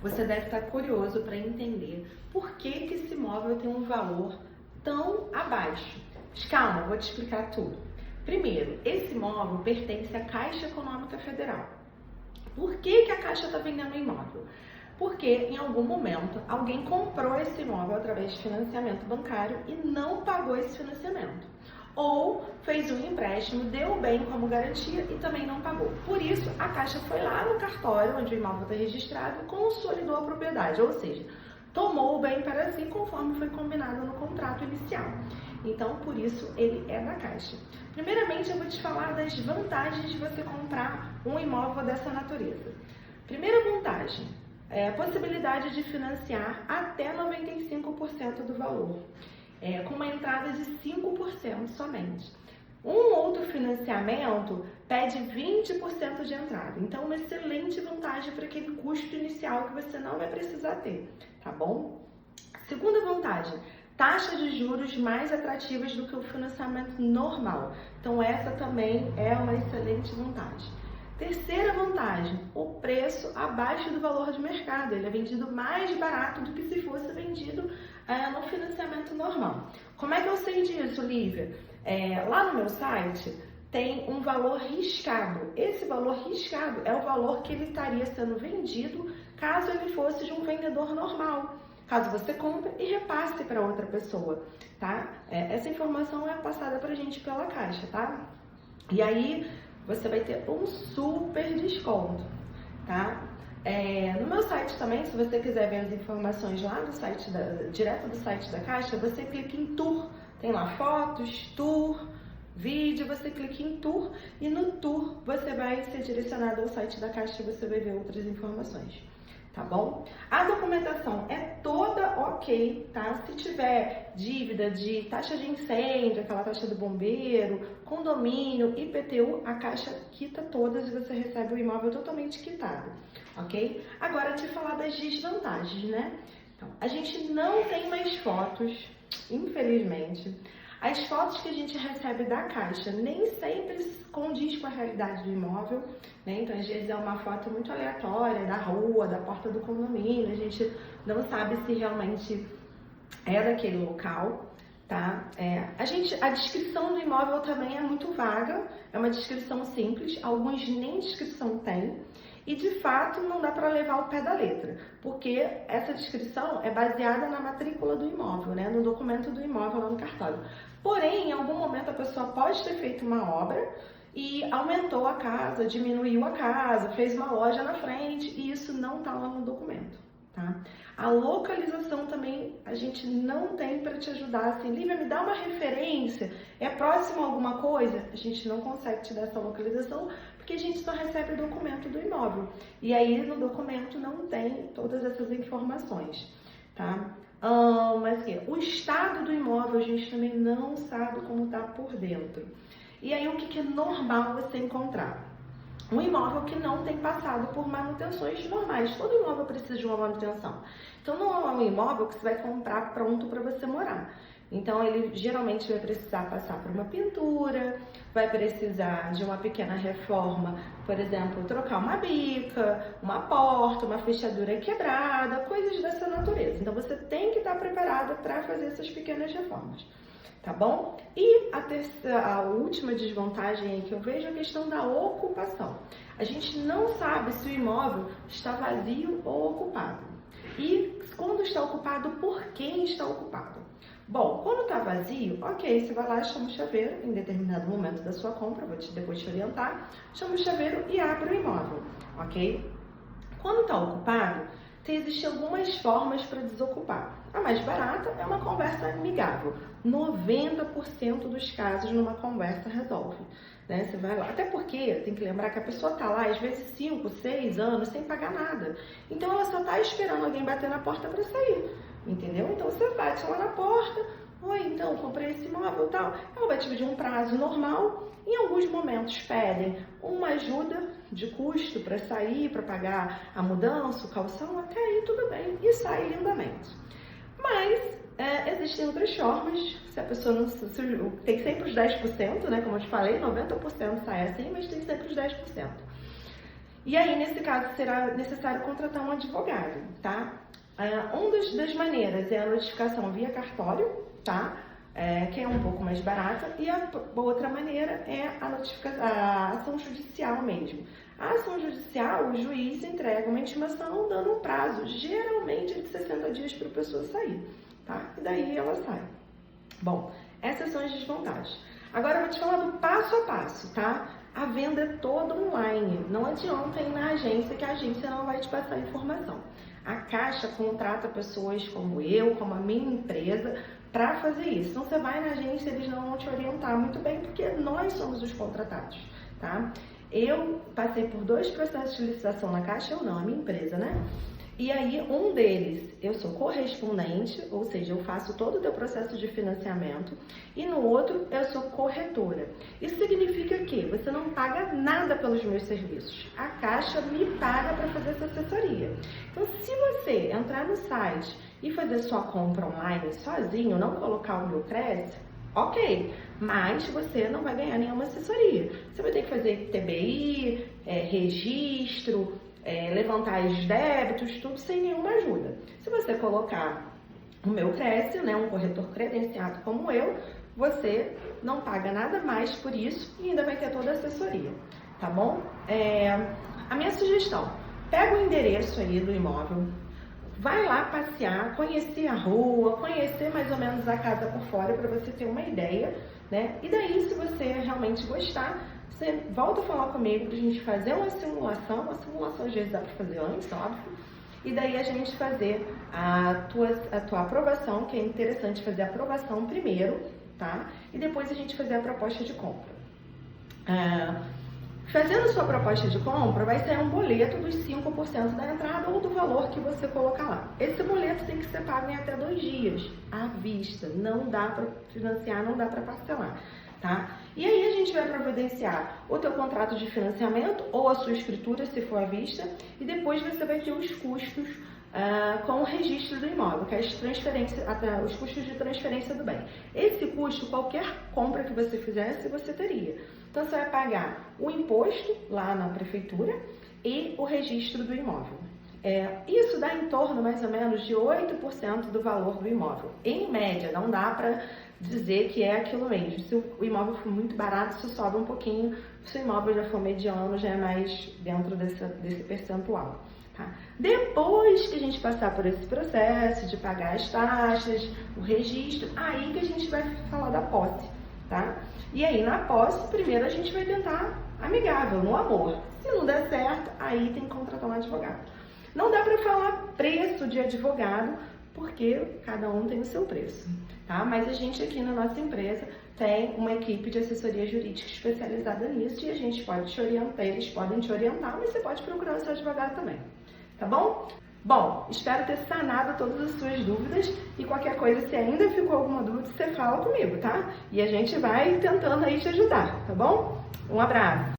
você deve estar curioso para entender por que esse imóvel tem um valor tão abaixo. Mas calma, vou te explicar tudo. Primeiro, esse imóvel pertence à Caixa Econômica Federal. Por que a Caixa está vendendo o imóvel? Porque em algum momento alguém comprou esse imóvel através de financiamento bancário e não pagou esse financiamento. Ou fez um empréstimo, deu o bem como garantia e também não pagou. Por isso, a Caixa foi lá no cartório, onde o imóvel está registrado, e consolidou a propriedade, ou seja, tomou o bem para si conforme foi combinado no contrato inicial. Então, por isso, ele é da Caixa. Primeiramente, eu vou te falar das vantagens de você comprar um imóvel dessa natureza. Primeira vantagem é a possibilidade de financiar até 95% do valor, com uma entrada de 5% somente. Um outro financiamento pede 20% de entrada, então uma excelente vantagem para aquele custo inicial que você não vai precisar ter, tá bom? Segunda vantagem, taxa de juros mais atrativas do que o financiamento normal, então essa também é uma excelente vantagem. Terceira vantagem, o preço abaixo do valor de mercado, ele é vendido mais barato do que se fosse vendido no financiamento normal. Como é que eu sei disso, Lívia? Lá no meu site tem um valor riscado. Esse valor riscado é o valor que ele estaria sendo vendido caso ele fosse de um vendedor normal. Caso você compre e repasse para outra pessoa, tá? Essa informação é passada para a gente pela Caixa, tá? E aí você vai ter um super desconto, tá? No meu site também, se você quiser ver as informações lá do site direto do site da Caixa, você clica em Tour, tem lá fotos, Tour, vídeo, você clica em Tour e no Tour você vai ser direcionado ao site da Caixa e você vai ver outras informações, tá bom? A documentação é toda ok, tá? Se tiver dívida de taxa de incêndio, aquela taxa do bombeiro, condomínio, IPTU, a Caixa quita todas e você recebe o imóvel totalmente quitado, ok? Agora, te falar das desvantagens, né? Então, a gente não tem mais fotos, infelizmente. As fotos que a gente recebe da Caixa nem sempre condiz com a realidade do imóvel, né? Então, às vezes é uma foto muito aleatória da rua, da porta do condomínio, a gente não sabe se realmente é daquele local, tá? A descrição do imóvel também é muito vaga, é uma descrição simples, alguns nem descrição tem. E, de fato, não dá para levar o pé da letra, porque essa descrição é baseada na matrícula do imóvel, né? No documento do imóvel lá no cartório. Porém, em algum momento a pessoa pode ter feito uma obra e aumentou a casa, diminuiu a casa, fez uma loja na frente e isso não está lá no documento, tá? A localização também a gente não tem para te ajudar, assim, Lívia, me dá uma referência, é próximo a alguma coisa? A gente não consegue te dar essa localização porque a gente só recebe o documento do imóvel. E aí no documento não tem todas essas informações, tá? Mas assim, o estado do imóvel a gente também não sabe como está por dentro. E aí o que é normal você encontrar? Um imóvel que não tem passado por manutenções normais. Todo imóvel precisa de uma manutenção. Então não é um imóvel que você vai comprar pronto para você morar. Então ele geralmente vai precisar passar por uma pintura, vai precisar de uma pequena reforma, por exemplo, trocar uma bica, uma porta, uma fechadura quebrada, coisas dessa natureza. Então você tem que estar preparado para fazer essas pequenas reformas, tá bom? E a última desvantagem aí que eu vejo é a questão da ocupação. A gente não sabe se o imóvel está vazio ou ocupado. E quando está ocupado, por quem está ocupado? Bom, quando está vazio, ok, você vai lá, chama o chaveiro, em determinado momento da sua compra, vou depois te orientar, chama o chaveiro e abre o imóvel, ok? Quando está ocupado, existem algumas formas para desocupar. A mais barata é uma conversa amigável. 90% dos casos numa conversa resolve, né? Você vai lá, até porque tem que lembrar que a pessoa está lá, às vezes 5, 6 anos, sem pagar nada. Então ela só está esperando alguém bater na porta para sair. Entendeu? Então você bate lá na porta, oi, então, comprei esse imóvel e tal. Ela vai te pedir um prazo normal. Em alguns momentos pedem uma ajuda de custo para sair, para pagar a mudança, o calção, até aí tudo bem e sai lindamente. Mas existem outras formas, se a pessoa não... Tem sempre os 10%, né? Como eu te falei, 90% sai assim, mas tem sempre os 10%. E aí, nesse caso, será necessário contratar um advogado, tá? Uma das maneiras é a notificação via cartório, tá? Que é um pouco mais barata, e a outra maneira é a ação judicial mesmo. A ação judicial, o juiz entrega uma intimação dando um prazo, geralmente de 60 dias para a pessoa sair, tá? E daí ela sai. Bom, essas são as desvantagens. Agora eu vou te falar do passo a passo, tá? A venda é toda online, não adianta ir na agência que a agência não vai te passar informação. A Caixa contrata pessoas como eu, como a minha empresa, para fazer isso. Então você vai na agência, eles não vão te orientar muito bem, porque nós somos os contratados, tá? Eu passei por 2 processos de licitação na Caixa, eu não, a minha empresa, né? E aí, um deles, eu sou correspondente, ou seja, eu faço todo o teu processo de financiamento, e no outro, eu sou corretora. Isso significa que você não paga nada pelos meus serviços. A Caixa me paga para fazer essa assessoria. Então, se você entrar no site e fazer sua compra online sozinho, não colocar o meu crédito, ok, mas você não vai ganhar nenhuma assessoria. Você vai ter que fazer TBI, registro, levantar os débitos, tudo sem nenhuma ajuda. Se você colocar o meu Cresce, né, um corretor credenciado como eu, você não paga nada mais por isso e ainda vai ter toda a assessoria, tá bom? A minha sugestão, pega o endereço aí do imóvel, vai lá passear, conhecer a rua, conhecer mais ou menos a casa por fora para você ter uma ideia, né? E daí, se você realmente gostar, você volta a falar comigo para a gente fazer uma simulação às vezes dá para fazer antes, óbvio, e daí a gente fazer a tua aprovação, que é interessante fazer a aprovação primeiro, tá? E depois a gente fazer a proposta de compra. Fazendo sua proposta de compra, vai sair um boleto dos 5% da entrada ou do valor que você colocar lá. Esse boleto tem que ser pago em até 2 dias, à vista. Não dá para financiar, não dá para parcelar, tá? E aí a gente vai providenciar o teu contrato de financiamento ou a sua escritura, se for à vista, e depois você vai ter os custos com o registro do imóvel, que é os custos de transferência do bem. Esse custo, qualquer compra que você fizesse, você teria. Então, você vai pagar o imposto lá na prefeitura e o registro do imóvel. Isso dá em torno, mais ou menos, de 8% do valor do imóvel. Em média, não dá para dizer que é aquilo mesmo. Se o imóvel for muito barato, isso sobe um pouquinho. Se o imóvel já for mediano, já é mais dentro desse percentual. Tá? Depois que a gente passar por esse processo de pagar as taxas, o registro, aí que a gente vai falar da posse, tá? E aí, na posse, primeiro a gente vai tentar amigável, no amor. Se não der certo, aí tem que contratar um advogado. Não dá para falar preço de advogado, porque cada um tem o seu preço, tá? Mas a gente aqui na nossa empresa tem uma equipe de assessoria jurídica especializada nisso e a gente pode te orientar, eles podem te orientar, mas você pode procurar o seu advogado também, tá bom? Bom, espero ter sanado todas as suas dúvidas e qualquer coisa, se ainda ficou alguma dúvida, você fala comigo, tá? E a gente vai tentando aí te ajudar, tá bom? Um abraço!